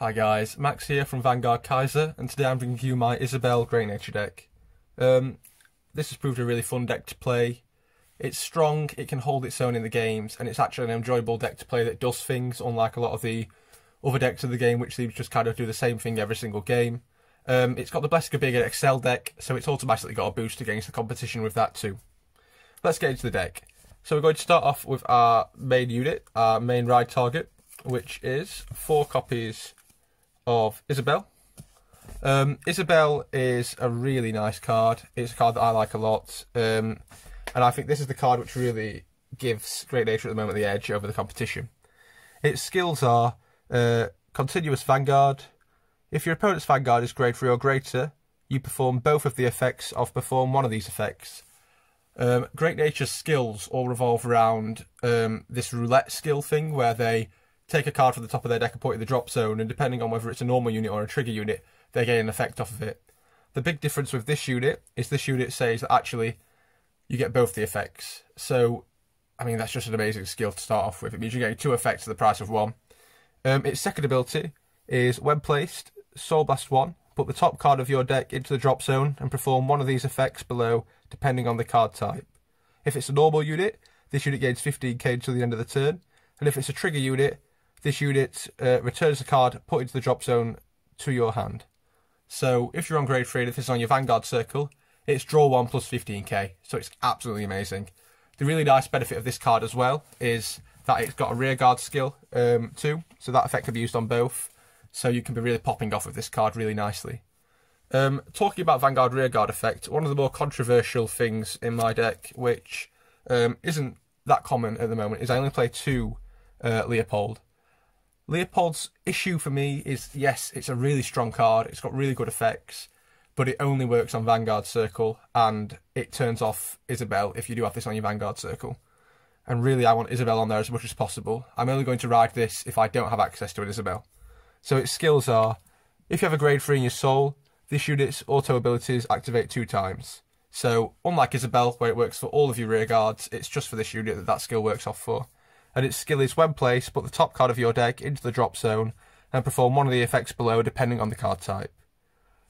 Hi guys, Max here from Vanguard Kaiser, and today I'm bringing you my Isabelle Great Nature deck. This has proved a really fun deck to play. It's strong, it can hold its own in the games, and it's actually an enjoyable deck to play that does things, unlike a lot of the other decks of the game, which seems just kind of do the same thing every single game. It's got the Blesker Bigger Excel deck, so it's automatically got a boost against the competition with that too. Let's get into the deck. So we're going to start off with our main unit, our main ride target, which is 4 copies of Isabelle. Isabelle is a really nice card. It's a card that I like a lot, and I think this is the card which really gives Great Nature at the moment the edge over the competition. Its skills are Continuous Vanguard. If your opponent's Vanguard is grade 3 or greater, you perform both of the effects of perform one of these effects. Great Nature's skills all revolve around this roulette skill thing, where they take a card from the top of their deck and put it in the drop zone, and depending on whether it's a normal unit or a trigger unit, they get an effect off of it. The big difference with this unit is this unit says that actually you get both the effects. So, I mean, that's just an amazing skill to start off with. It means you're getting 2 effects at the price of 1. Its second ability is, when placed, Soul Blast 1, put the top card of your deck into the drop zone and perform one of these effects below, depending on the card type. If it's a normal unit, this unit gains 15k until the end of the turn, and if it's a trigger unit, this unit returns the card put into the drop zone to your hand. So if you're on grade 3 and if it's on your Vanguard circle, it's draw 1 plus 15k, so it's absolutely amazing. The really nice benefit of this card as well is that it's got a rear guard skill too, so that effect can be used on both, so you can be really popping off with this card really nicely. Talking about Vanguard rear guard effect, one of the more controversial things in my deck, which isn't that common at the moment, is I only play 2 Leopold. Leopold's issue for me is, yes, it's a really strong card, it's got really good effects, but it only works on Vanguard circle, and it turns off Isabelle if you do have this on your Vanguard circle. And really, I want Isabelle on there as much as possible. I'm only going to ride this if I don't have access to an Isabelle. So its skills are, if you have a grade 3 in your soul, this unit's auto abilities activate 2 times. So, unlike Isabelle, where it works for all of your rear guards, it's just for this unit that that skill works off for. And its skill is, when placed, put the top card of your deck into the drop zone and perform one of the effects below, depending on the card type.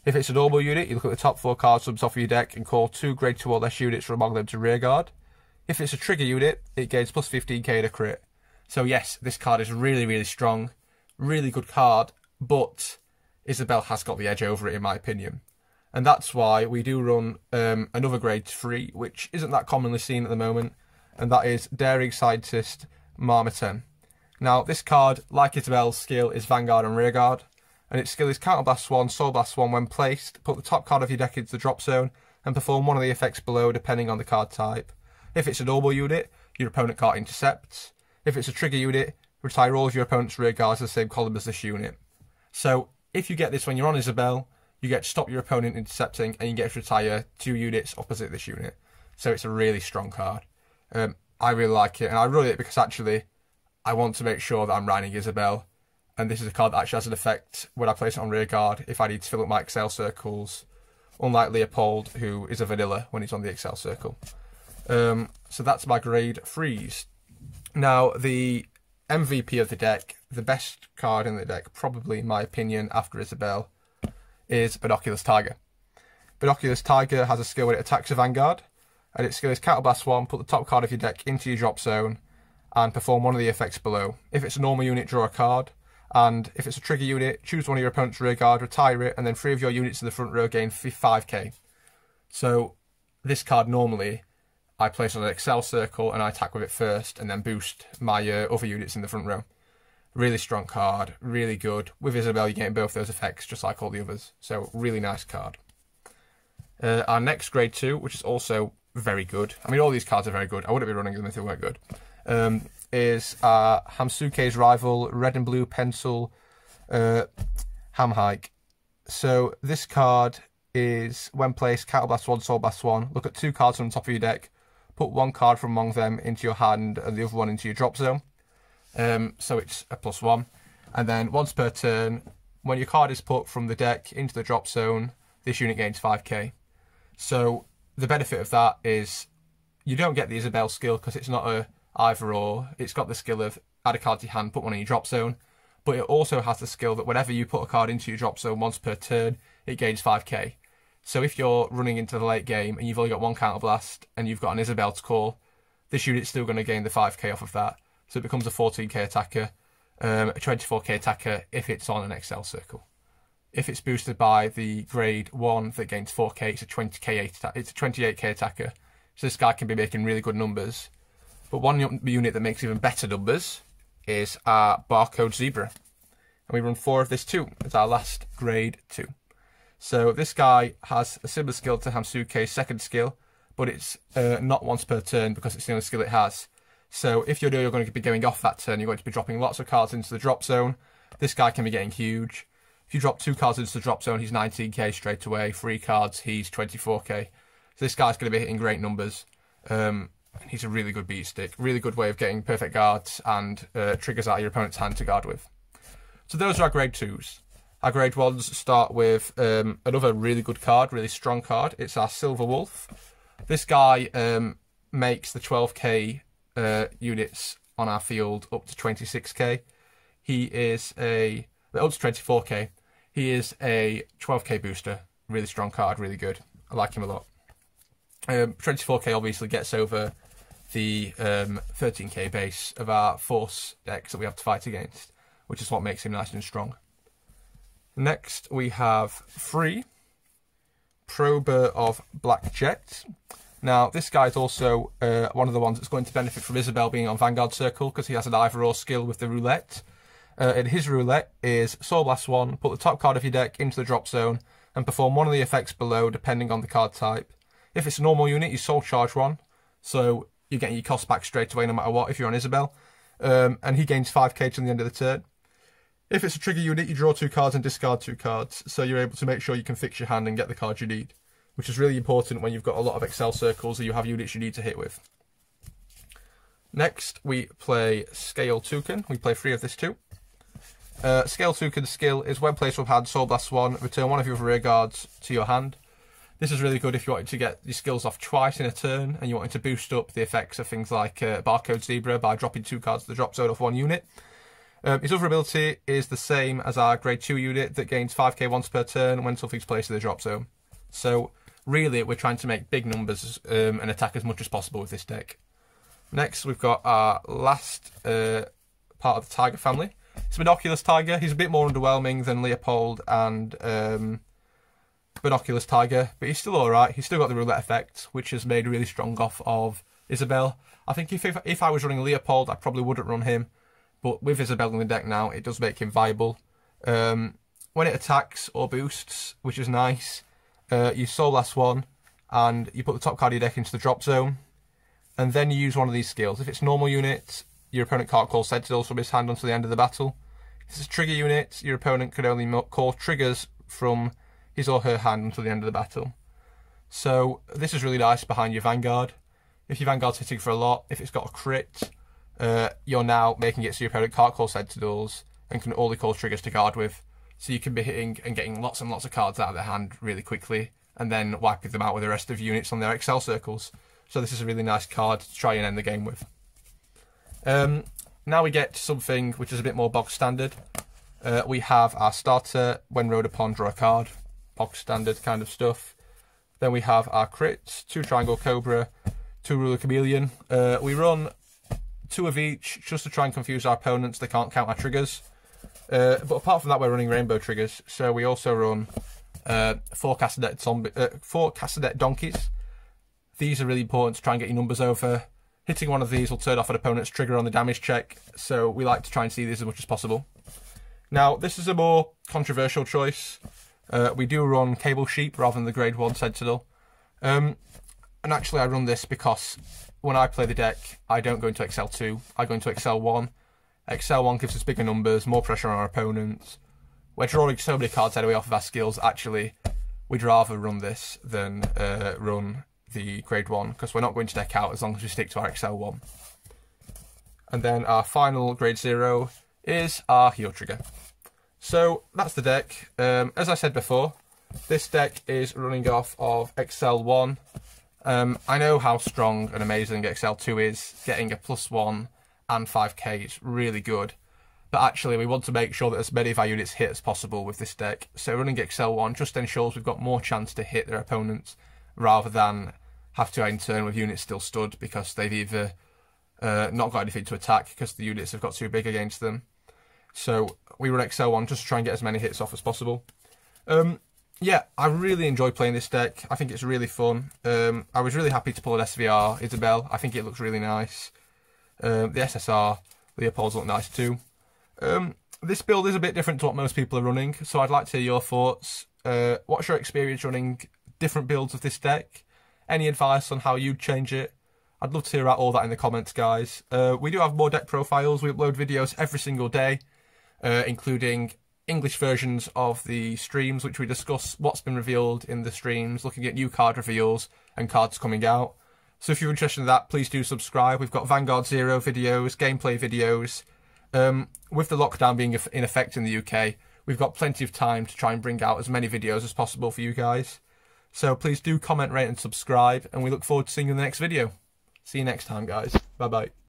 If it's a normal unit, you look at the top 4 cards from the top of your deck and call 2 grade 2 or less units from among them to rear guard. If it's a trigger unit, it gains plus 15k to crit. So yes, this card is really, really strong, really good card, but Isabelle has got the edge over it in my opinion. And that's why we do run another grade 3, which isn't that commonly seen at the moment, and that is Daring Scientist Marmatum. Now, this card, like Isabelle's skill, is Vanguard and Rearguard, and its skill is Counterblast 1, Soul Blast 1 when placed, put the top card of your deck into the drop zone, and perform one of the effects below depending on the card type. If it's a normal unit, your opponent can't intercept. If it's a trigger unit, retire all of your opponent's rearguards to the same column as this unit. So, if you get this when you're on Isabelle, you get to stop your opponent intercepting, and you get to retire 2 units opposite this unit. So it's a really strong card. I really like it, and I run it because actually I want to make sure that I'm riding Isabelle, and this is a card that actually has an effect when I place it on rear guard if I need to fill up my Excel circles, unlike Leopold, who is a vanilla when he's on the Excel circle. So that's my grade 3s. Now, the MVP of the deck, the best card in the deck, probably in my opinion after Isabelle, is Binoculars Tiger. Binoculars Tiger has a skill when it attacks a Vanguard, and its skill is Counterblast 1, put the top card of your deck into your drop zone, and perform one of the effects below. If it's a normal unit, draw a card, and if it's a trigger unit, choose one of your opponent's rear guard, retire it, and then 3 of your units in the front row gain 5k. So, this card normally, I place on an Excel circle, and I attack with it first, and then boost my other units in the front row. Really strong card, really good. With Isabelle, you're getting both those effects, just like all the others. So, really nice card. Our next grade 2, which is also very good. I mean, all these cards are very good. I wouldn't be running them if they weren't good. Is Hamsuke's rival, Red and Blue Pencil Hamhike. So this card is, when placed, Counterblast 1, Soul Blast 1. Look at 2 cards from the top of your deck. Put 1 card from among them into your hand and the other one into your drop zone. So it's a +1. And then once per turn, when your card is put from the deck into the drop zone, this unit gains 5k. So the benefit of that is you don't get the Isabelle skill because it's not a either or. It's got the skill of add a card to your hand, put one in your drop zone. but it also has the skill that whenever you put a card into your drop zone once per turn, it gains 5k. So if you're running into the late game and you've only got one counterblast and you've got an Isabelle to call, this unit's still going to gain the 5k off of that. So it becomes a 14k attacker, a 24k attacker if it's on an Excel circle. If it's boosted by the grade 1 that gains 4k, it's a 28k attacker. So this guy can be making really good numbers. But one unit that makes even better numbers is our Barcode Zebra. And we run 4 of this too. It's our last grade 2. So this guy has a similar skill to Hamsuke's second skill, but it's not once per turn because it's the only skill it has. So if you're going to be going off that turn, you're going to be dropping lots of cards into the drop zone. This guy can be getting huge. If you drop 2 cards into the drop zone, he's 19k straight away. 3 cards, he's 24k. So this guy's going to be hitting great numbers. He's a really good beat stick. Really good way of getting perfect guards and triggers out of your opponent's hand to guard with. So those are our grade 2s. Our grade 1s start with another really good card, really strong card. It's our Silver Wolf. This guy makes the 12k units on our field up to 26k. He is up to 24k. He is a 12k booster. Really strong card, really good. I like him a lot. 24k obviously gets over the 13k base of our force decks that we have to fight against, which is what makes him nice and strong. Next, we have 3 Prober of Black Jet. Now, this guy is also one of the ones that's going to benefit from Isabelle being on Vanguard Circle because he has an either-or skill with the roulette. And his roulette is Soul Blast 1, put the top card of your deck into the drop zone, and perform one of the effects below depending on the card type. If it's a normal unit, you Soul Charge 1, so you're getting your cost back straight away no matter what if you're on Isabelle. And he gains 5k to the end of the turn. If it's a trigger unit, you draw 2 cards and discard 2 cards, so you're able to make sure you can fix your hand and get the cards you need, which is really important when you've got a lot of Excel circles or you have units you need to hit with. Next, we play Scale Toucan. We play 3 of this too. Scale Toucan's skill is when placed from hand, Soul Blast 1, return 1 of your rear guards to your hand. This is really good if you wanted to get your skills off twice in a turn and you wanted to boost up the effects of things like Barcode Zebra by dropping 2 cards to the drop zone of 1 unit. His other ability is the same as our grade 2 unit that gains 5k once per turn when something's placed in the drop zone. So really we're trying to make big numbers and attack as much as possible with this deck. Next we've got our last part of the Tiger family. It's Binoculars Tiger. He's a bit more underwhelming than Leopold and Binoculars Tiger, but he's still alright. He's still got the roulette effect, which is made really strong off of Isabelle. I think if I was running Leopold, I probably wouldn't run him. But with Isabelle in the deck now, it does make him viable. When it attacks or boosts, which is nice, you Soul Blast 1, and you put the top card of your deck into the drop zone, and then you use one of these skills. If it's normal unit, your opponent can't call Sentinels from his hand until the end of the battle. If it's a trigger unit, your opponent can only call triggers from his or her hand until the end of the battle. So this is really nice behind your Vanguard. If your Vanguard's hitting for a lot, if it's got a crit, you're now making it so your opponent can't call Sentinels and can only call triggers to guard with. So you can be hitting and getting lots and lots of cards out of their hand really quickly and then wiping them out with the rest of units on their Excel circles. So this is a really nice card to try and end the game with. Now we get to something which is a bit more bog standard. We have our starter, when rode upon, draw a card. Bog standard kind of stuff. Then we have our crits, 2 Triangle Cobra, 2 Ruler Chameleon. We run 2 of each just to try and confuse our opponents. They can't count our triggers. But apart from that, we're running rainbow triggers. So we also run 4 Castanet Donkeys. These are really important to try and get your numbers over. Hitting one of these will turn off an opponent's trigger on the damage check, so we like to try and see these as much as possible. Now, this is a more controversial choice. We do run Cable Sheep rather than the grade 1 Sentinel. And actually I run this because when I play the deck, I don't go into Excel 2, I go into Excel 1. Excel 1 gives us bigger numbers, more pressure on our opponents. We're drawing so many cards anyway off of our skills, actually we'd rather run this than run the grade 1, because we're not going to deck out as long as we stick to our Excel 1. And then our final grade 0 is our heal trigger. So that's the deck. As I said before, this deck is running off of Excel 1. I know how strong and amazing Excel 2 is. Getting a +1 and 5k is really good. but actually we want to make sure that as many of our units hit as possible with this deck. So running Excel 1 just ensures we've got more chance to hit their opponents, rather than have to end turn with units still stood because they've either not got anything to attack because the units have got too big against them. So we run Excel 1 just to try and get as many hits off as possible. Yeah, I really enjoy playing this deck. I think it's really fun. I was really happy to pull an SVR Isabelle. I think it looks really nice. The SSR Leopolds look nice too. This build is a bit different to what most people are running, so I'd like to hear your thoughts. What's your experience running different builds of this deck? Any advice on how you'd change it? I'd love to hear about all that in the comments, guys. We do have more deck profiles. We upload videos every single day, including English versions of the streams, which we discuss what's been revealed in the streams, looking at new card reveals and cards coming out. So if you're interested in that, please do subscribe. We've got Vanguard 0 videos, gameplay videos. With the lockdown being in effect in the UK, we've got plenty of time to try and bring out as many videos as possible for you guys. So please do comment, rate and subscribe, and we look forward to seeing you in the next video. See you next time, guys. Bye-bye.